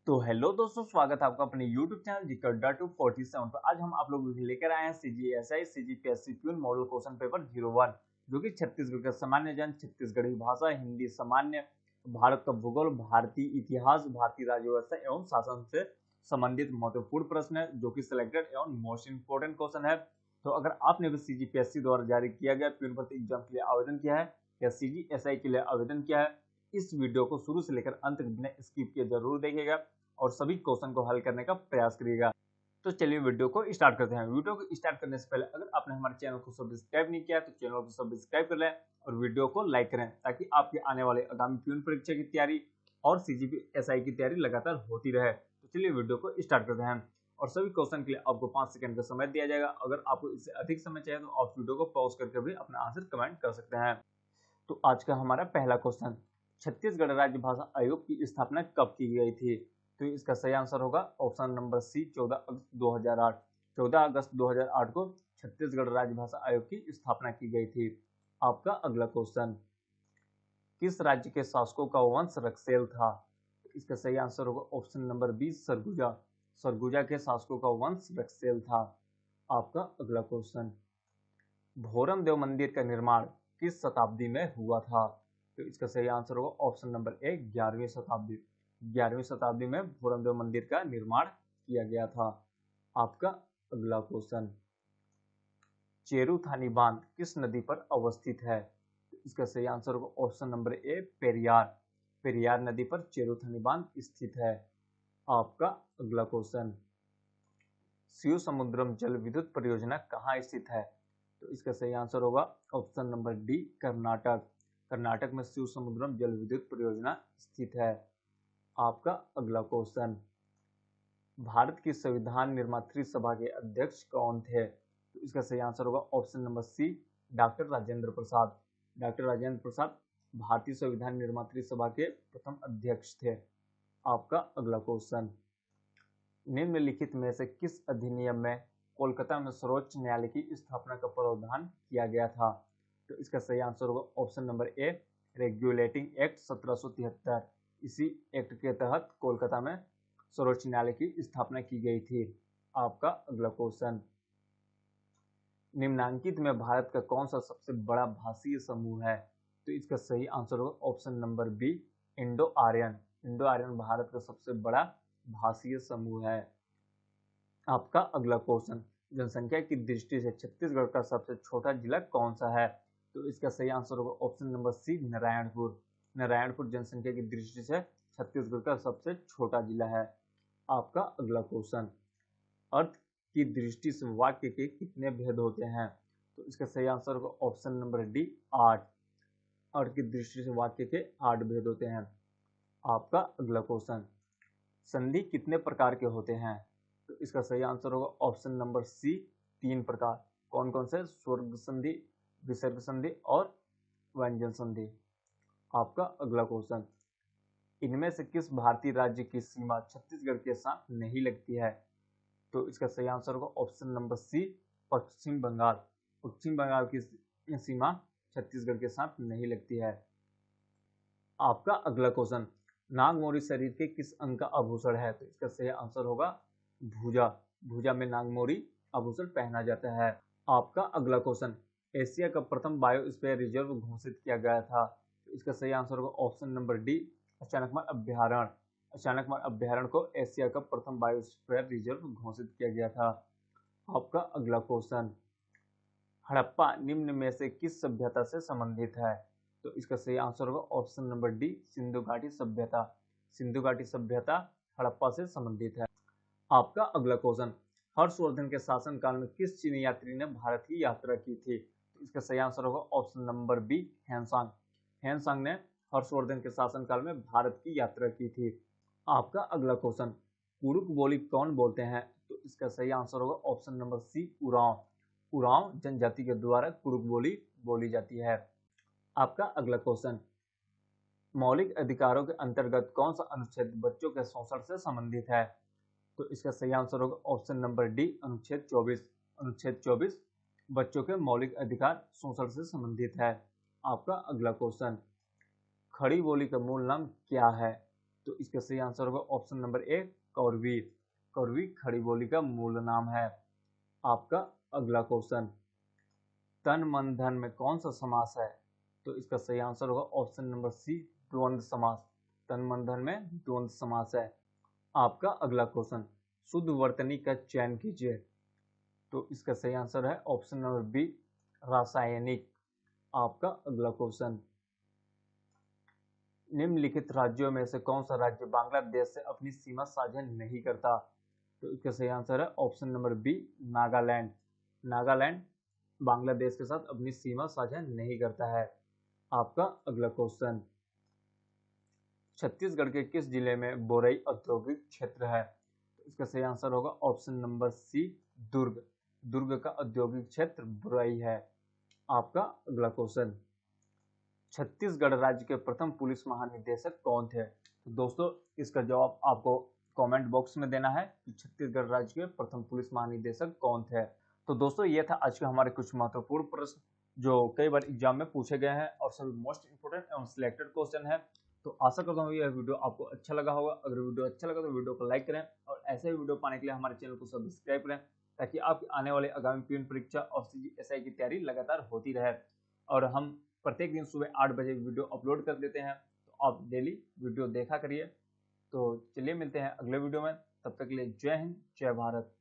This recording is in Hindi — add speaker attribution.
Speaker 1: तो हेलो दोस्तों, स्वागत है आपका अपने YouTube चैनल GK.247 पर। आज हम आप लोगों के लिए लेकर आए हैं CGSI CGPSC peon model question paper 01, जो कि छत्तीसगढ़ का सामान्य ज्ञान, छत्तीसगढ़ी भाषा, हिंदी सामान्य, भारत का भूगोल, भारतीय इतिहास, भारतीय राज्य व्यवस्था एवं शासन से संबंधित महत्वपूर्ण प्रश्न है, जो कि सिलेक्टेड एवं मोस्ट इंपोर्टेंट क्वेश्चन है। तो अगर आपने भी CGPSC द्वारा जारी किया गया प्यून भर्ती एग्जाम के लिए आवेदन किया है या CGSI के लिए आवेदन किया है, इस वीडियो को शुरू से लेकर अंत तक बिना स्किप किए जरूर देखिएगा और सभी क्वेश्चन को हल करने का प्रयास करिएगा। तो चलिए वीडियो को स्टार्ट करते हैं। वीडियो को स्टार्ट करने से पहले अगर आपने हमारे चैनल को सब्सक्राइब नहीं किया तो चैनल को सब्सक्राइब कर लें और वीडियो को लाइक करें, ताकि आपके आने वाले आगामी प्यून परीक्षा की तैयारी और CGPSI की तैयारी लगातार होती रहे। तो चलिए वीडियो को स्टार्ट करते हैं और सभी क्वेश्चन के लिए आपको 5 सेकंड का समय दिया जाएगा। अगर आपको इससे अधिक समय चाहिए तो आप वीडियो को पॉज करके भी अपना आंसर कमेंट कर सकते हैं। तो आज का हमारा पहला क्वेश्चन, छत्तीसगढ़ राज्य भाषा आयोग की स्थापना कब की गई थी? तो इसका सही आंसर होगा ऑप्शन नंबर सी, 14 अगस्त 2008। 14 अगस्त 2008 को छत्तीसगढ़ राज्य भाषा आयोग की स्थापना की गई थी। आपका अगला क्वेश्चन, किस राज्य के शासकों का वंश रक्सेल था? इसका सही आंसर होगा option number B, Surguja. Surguja के शासकों का वंश रक्सेल था। आपका अगला क्वेश्चन, भोरम देव मंदिर का निर्माण किस शताब्दी में हुआ था? तो इसका सही आंसर होगा ऑप्शन नंबर ए, 11वीं शताब्दी। 11वीं शताब्दी में भोरम देव मंदिर का निर्माण किया गया था। आपका अगला क्वेश्चन, चेरुथानी बांध किस नदी पर अवस्थित है? तो इसका सही आंसर होगा option number A, Periyar. Periyar नदी पर चेरुथानी बांध स्थित है। आपका अगला क्वेश्चन, शिव समुद्रम जल विद्युत परियोजना कहाँ स्थित है? तो इसका सही आंसर होगा option number D, Karnataka. Karnataka में शिव समुद्रम जल विद्युत परियोजना स्थित है। आपका अगला क्वेश्चन, भारत की संविधान निर्मात्री सभा के अध्यक्ष कौन थे? तो इसका सही आंसर होगा option number C, doctor Rajendra Prasad. Doctor Rajendra Prasad भारतीय संविधान निर्मात्री सभा के प्रथम अध्यक्ष थे। आपका अगला क्वेश्चन, निम्नलिखित में से किस अधिनियम में कोलकाता में सर्वोच्च न्यायालय की स्थापना का प्रावधान किया गया था? तो इसका सही आंसर होगा option number A, regulating act 1773। इसी एक्ट के तहत कोलकाता में सर्वोच्च न्यायालय की स्थापना की गई थी। आपका अगला क्वेश्चन, निम्नांकित में भारत का कौन सा सबसे बड़ा भाषीय समूह है? तो इसका सही आंसर होगा option number B, Indo Aryan. Indo Aryan Bharat का सबसे बड़ा भाषीय समूह है। आपका अगला क्वेश्चन, जनसंख्या की दृष्टि से छत्तीसगढ़ का सबसे छोटा जिला कौन सा है? तो इसका सही आंसर होगा option number C, Narayanpur. Narayanpur जनसंख्या की दृष्टि से छत्तीसगढ़ का सबसे छोटा जिला है। आपका अगला क्वेश्चन, अर्थ की दृष्टि से वाक्य के कितने भेद होते हैं? तो इसका सही आंसर होगा ऑप्शन नंबर डी, 8। अर्थ की दृष्टि से वाक्य के 8 भेद होते हैं। आपका अगला क्वेश्चन, संधि कितने प्रकार के होते हैं? तो इसका सही आंसर होगा ऑप्शन नंबर सी, 3 प्रकार। कौन कौन से? स्वर्ग संधि, विसर्ग संधि और व्यंजन संधि। आपका अगला क्वेश्चन, इनमें से किस भारतीय राज्य की सीमा छत्तीसगढ़ के साथ नहीं लगती है? तो इसका सही आंसर होगा ऑप्शन नंबर सी, पश्चिम बंगाल। पश्चिम बंगाल की सीमा छत्तीसगढ़ के साथ नहीं लगती है। आपका अगला क्वेश्चन, नागमोरी शरीर के किस अंग का आभूषण है? तो इसका सही आंसर होगा भुजा। भुजा में नागमोरी आभूषण पहना जाता है। आपका अगला क्वेश्चन, एशिया का प्रथम बायोस्फीयर रिजर्व घोषित किया गया था। तो इसका सही आंसर होगा ऑप्शन नंबर डी, अचानकमार अभ्यारण्य। अचानकमार अभ्यारण्य को एशिया का प्रथम बायोस्फीयर रिजर्व घोषित किया गया था। आपका अगला क्वेश्चन, हड़प्पा निम्न में से किस सभ्यता से संबंधित है? तो इसका सही आंसर होगा ऑप्शन नंबर डी, सिंधु घाटी सभ्यता। सिंधु घाटी सभ्यता हड़प्पा से संबंधित है। आपका अगला क्वेश्चन, हर्षवर्धन के शासनकाल में किस चीनी यात्री ने भारत की यात्रा की थी? तो इसका सही आंसर होगा option number B, Hiuen Tsang. Hiuen Tsang ने हर्षवर्धन के शासनकाल में भारत की यात्रा की थी। आपका अगला क्वेश्चन, कुरुक बोली कौन बोलते हैं? तो इसका सही आंसर होगा option number C, Oraon. Oraon जनजाति के द्वारा कुरुक बोली बोली जाती है। आपका अगला क्वेश्चन, मौलिक अधिकारों के अंतर्गत कौन सा अनुच्छेद बच्चों के शोषण से संबंधित है? तो इसका सही आंसर होगा ऑप्शन नंबर डी, अनुच्छेद 24। अनुच्छेद 24 बच्चों के मौलिक अधिकार शोषण से संबंधित है। आपका अगला क्वेश्चन, खड़ी बोली का मूल नाम क्या है? तो इसका सही आंसर होगा ऑप्शन नंबर ए कौरवी। कौरवी खड़ी बोली का मूल नाम है। आपका अगला क्वेश्चन, तन मन धन में कौन सा समास है? तो इसका सही आंसर होगा ऑप्शन नंबर सी द्वंद्व समास। तन मन धन में द्वंद्व समास है। आपका अगला क्वेश्चन, शुद्ध वर्तनी का चयन कीजिए। तो इसका सही आंसर है ऑप्शन नंबर बी रासायनिक। आपका अगला क्वेश्चन, निम्नलिखित राज्यों में से कौन सा राज्य बांग्लादेश से अपनी सीमा साझा नहीं करता? तो इसका सही आंसर है option number B Nagaland. Nagaland Bangladesh के साथ अपनी सीमा साझा नहीं करता है। आपका अगला क्वेश्चन, छत्तीसगढ़ के किस जिले में बोरई औद्योगिक क्षेत्र है? तो इसका सही आंसर होगा ऑप्शन नंबर सी दुर्ग। दुर्ग का औद्योगिक क्षेत्र बोरई है। आपका अगला क्वेश्चन, छत्तीसगढ़ राज्य के प्रथम पुलिस महानिदेशक कौन थे? तो दोस्तों इसका जवाब आपको कमेंट बॉक्स में देना है कि छत्तीसगढ़ राज्य के प्रथम पुलिस महानिदेशक कौन थे। तो दोस्तों ये था आज के हमारे कुछ महत्वपूर्ण प्रश्न जो कई बार एग्जाम में पूछे गए हैं और सभी मोस्ट इंपोर्टेंट एवं सिलेक्टेड क्वेश्चन है। तो आशा करता हूँ यह वीडियो आपको अच्छा लगा होगा। अगर वीडियो अच्छा लगा तो वीडियो को लाइक करें और ऐसे ही वीडियो पाने के लिए हमारे चैनल को सब्सक्राइब करें ताकि आपकी आने वाले आगामी पीएन परीक्षा और सीजीएसआई की तैयारी लगातार होती रहे। और हम प्रत्येक दिन सुबह 8 बजे वीडियो अपलोड कर देते हैं, तो आप डेली वीडियो देखा करिए। तो चलिए मिलते हैं अगले वीडियो में, तब तक के लिए जय हिंद जय भारत।